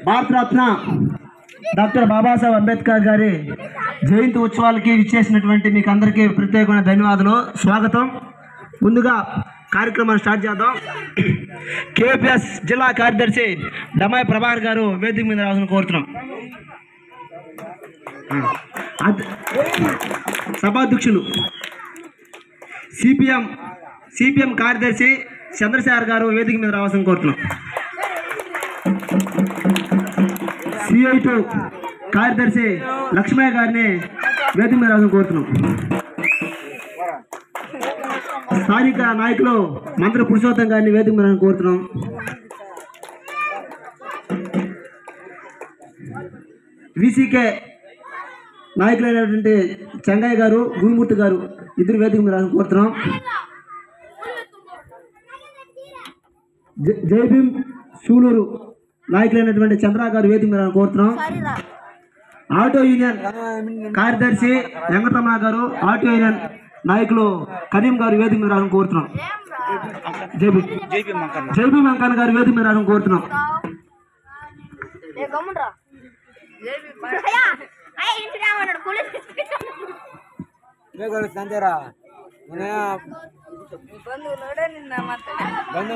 Bharat Ratna doctor Babasaheb Ambedkar గారి జయంతి ఉత్సవాలకి ఇచ్చేసినటువంటి మీకు అందరికీ ప్రత్యేకమైన ధన్యవాదాలు, స్వాగతం. ముందుగా కార్యక్రమాన్ని స్టార్ట్ చేద్దాం. కేపీఎస్ జిల్లా కార్యదర్శి డమాయి ప్రభాకర్ గారు వేదిక మీద రావాలని కోరుతున్నాం. సభాధ్యక్షులు సిపిఎం కార్యదర్శి చంద్రశేఖర్ గారు వేదిక మీద రావాల్సిన కోరుతున్నాం. CI2 కార్యదర్శి లక్ష్మయ్య గారిని వేదిక మీద రావాలని కోరుతున్నాం. స్థానిక నాయకులు మంత్రి పురుషోత్తం గారిని వేదిక మీద కోరుతున్నాం. VCK నాయకులైనటువంటి చెంగయ్య గారు, గురుమూర్తి గారు ఇద్దరు వేదిక మీద కోరుతున్నాం. జై భీమ్ సూలూరు నాయకులైనటువంటి చంద్ర గారు వేదిక మీద కోరుతున్నాం. ఆటో యూనియన్ కార్యదర్శి వెంకటరమణ గారు, ఆటో యూనియన్ నాయకులు కరీం గారు వేదిక మీద కోరుతున్నాం. జై భీమ్ అంకన్ గారు వేదిక మీద కోరుతున్నాం. ಬಂದು